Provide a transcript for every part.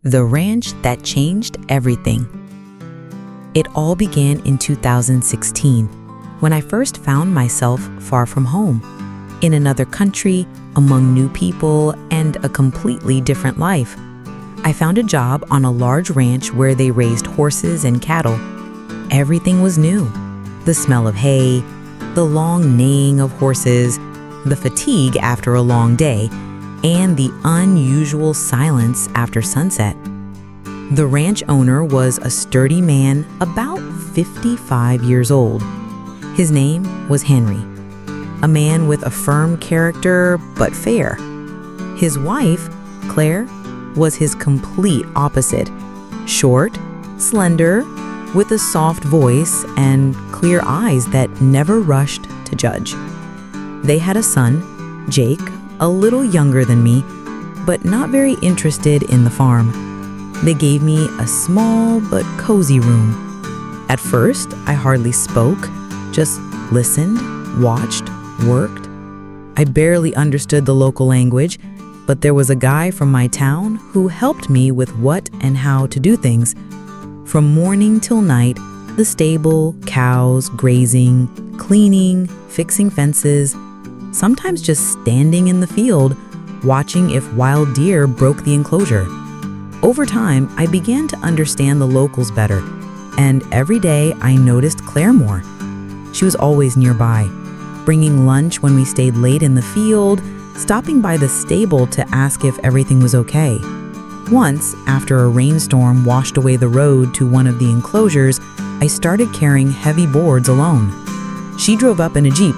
The ranch that changed everything. It all began in 2016, when I first found myself far from home, in another country, among new people, and a completely different life. I found a job on a large ranch where they raised horses and cattle. Everything was new. The smell of hay, the long neighing of horses, the fatigue after a long day, and the unusual silence after sunset. The ranch owner was a sturdy man about 55 years old. His name was Henry, a man with a firm character but fair. His wife, Claire, was his complete opposite, short, slender, with a soft voice and clear eyes that never rushed to judge. They had a son, Jake, a little younger than me, but not very interested in the farm. They gave me a small but cozy room. At first, I hardly spoke, just listened, watched, worked. I barely understood the local language, but there was a guy from my town who helped me with what and how to do things. From morning till night, the stable, cows, grazing, cleaning, fixing fences, sometimes just standing in the field, watching if wild deer broke the enclosure. Over time, I began to understand the locals better, and every day I noticed Claire more. She was always nearby, bringing lunch when we stayed late in the field, stopping by the stable to ask if everything was okay. Once, after a rainstorm washed away the road to one of the enclosures, I started carrying heavy boards alone. She drove up in a Jeep.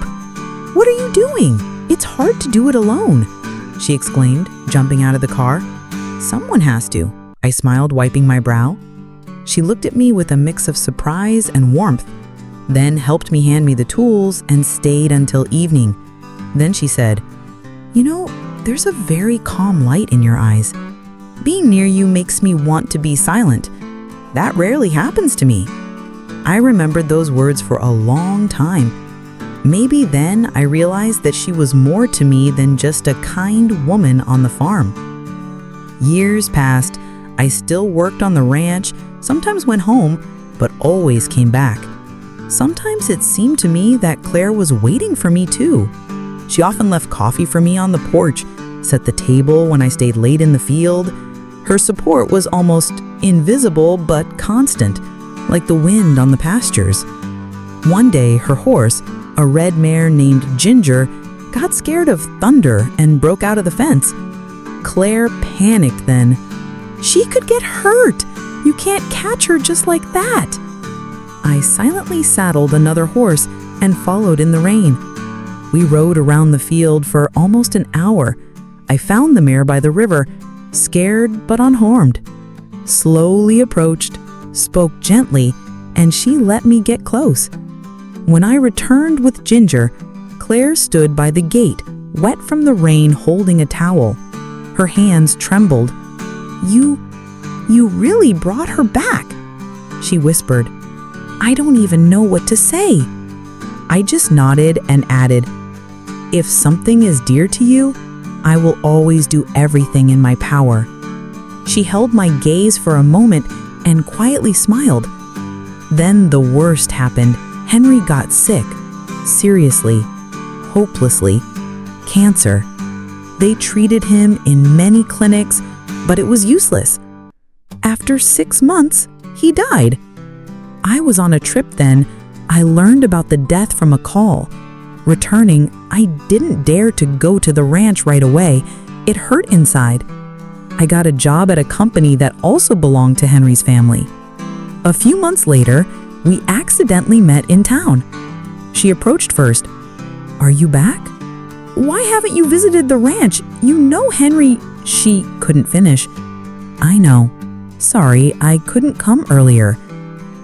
"What are you doing? It's hard to do it alone," she exclaimed, jumping out of the car. "Someone has to," I smiled, wiping my brow. She looked at me with a mix of surprise and warmth, then helped me hand me the tools and stayed until evening. Then she said, "You know, there's a very calm light in your eyes. Being near you makes me want to be silent. That rarely happens to me." I remembered those words for a long time. Maybe then I realized that she was more to me than just a kind woman on the farm. Years passed. I still worked on the ranch, sometimes went home, but always came back. Sometimes it seemed to me that Claire was waiting for me too. She often left coffee for me on the porch, set the table when I stayed late in the field. Her support was almost invisible but constant, like the wind on the pastures. One day, her horse, a red mare named Ginger, got scared of thunder and broke out of the fence. Claire panicked then. "She could get hurt! You can't catch her just like that!" I silently saddled another horse and followed in the rain. We rode around the field for almost an hour. I found the mare by the river, scared but unharmed. Slowly approached, spoke gently, and she let me get close. When I returned with Ginger, Claire stood by the gate, wet from the rain, holding a towel. Her hands trembled. You really brought her back," she whispered. "I don't even know what to say." I just nodded and added, "If something is dear to you, I will always do everything in my power." She held my gaze for a moment and quietly smiled. Then the worst happened. Henry got sick, seriously, hopelessly, cancer. They treated him in many clinics, but it was useless. After 6 months, he died. I was on a trip then. I learned about the death from a call. Returning, I didn't dare to go to the ranch right away. It hurt inside. I got a job at a company that also belonged to Henry's family. A few months later, we accidentally met in town. She approached first. "Are you back? Why haven't you visited the ranch? You know Henry—" She couldn't finish. "I know. Sorry, I couldn't come earlier."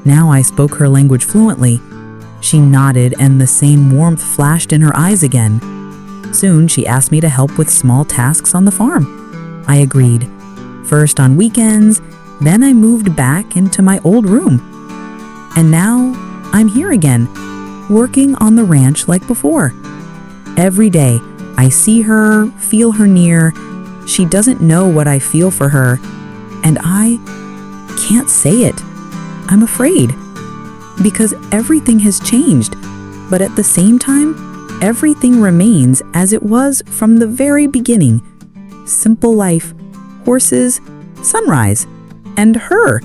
Now I spoke her language fluently. She nodded and the same warmth flashed in her eyes again. Soon she asked me to help with small tasks on the farm. I agreed. First on weekends, then I moved back into my old room. And now I'm here again, working on the ranch like before. Every day, I see her, feel her near. She doesn't know what I feel for her. And I can't say it. I'm afraid. Because everything has changed, but at the same time, everything remains as it was from the very beginning. Simple life, horses, sunrise, and her.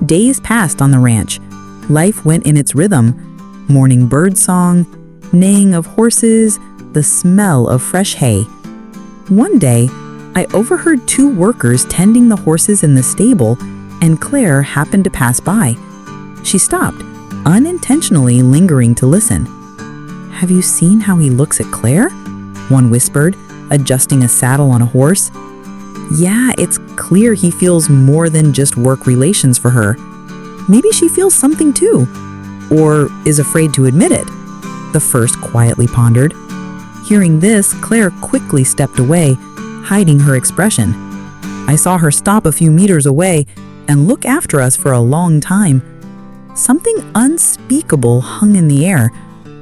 Days passed on the ranch. Life went in its rhythm. Morning bird song, neighing of horses, the smell of fresh hay. One day, I overheard two workers tending the horses in the stable, and Claire happened to pass by. She stopped, unintentionally lingering to listen. "Have you seen how he looks at Claire?" one whispered, adjusting a saddle on a horse. "Yeah, it's clear he feels more than just work relations for her. Maybe she feels something too, or is afraid to admit it," the first quietly pondered. Hearing this, Claire quickly stepped away, hiding her expression. I saw her stop a few meters away and look after us for a long time. Something unspeakable hung in the air,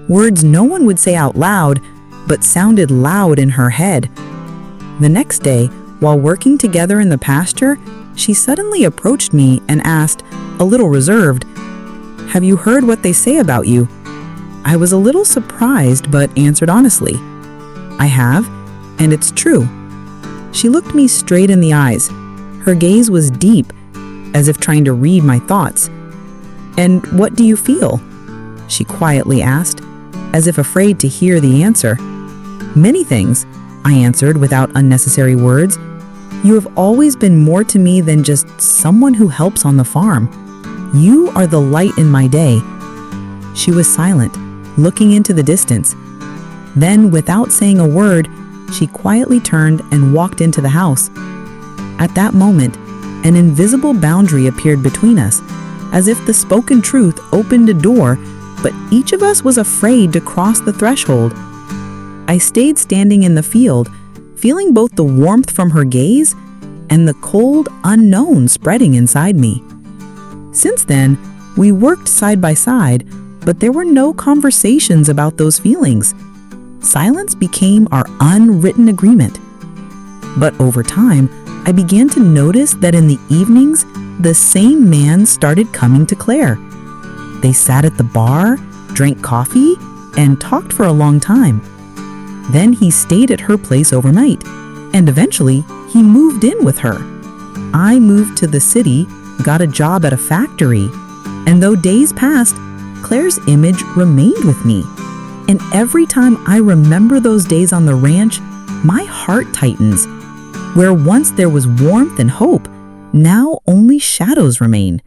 words no one would say out loud, but sounded loud in her head. The next day, while working together in the pasture, she suddenly approached me and asked, a little reserved, "Have you heard what they say about you?" I was a little surprised, but answered honestly, "I have, and it's true." She looked me straight in the eyes. Her gaze was deep, as if trying to read my thoughts. "And what do you feel?" she quietly asked, as if afraid to hear the answer. "Many things," I answered without unnecessary words. "You have always been more to me than just someone who helps on the farm. You are the light in my day." She was silent, looking into the distance. Then, without saying a word, she quietly turned and walked into the house. At that moment, an invisible boundary appeared between us, as if the spoken truth opened a door, but each of us was afraid to cross the threshold. I stayed standing in the field, feeling both the warmth from her gaze and the cold unknown spreading inside me. Since then, we worked side by side, but there were no conversations about those feelings. Silence became our unwritten agreement. But over time, I began to notice that in the evenings, the same man started coming to Claire. They sat at the bar, drank coffee, and talked for a long time. Then he stayed at her place overnight, and eventually he moved in with her. I moved to the city, got a job at a factory, and though days passed, Claire's image remained with me. And every time I remember those days on the ranch, my heart tightens. Where once there was warmth and hope, now only shadows remain.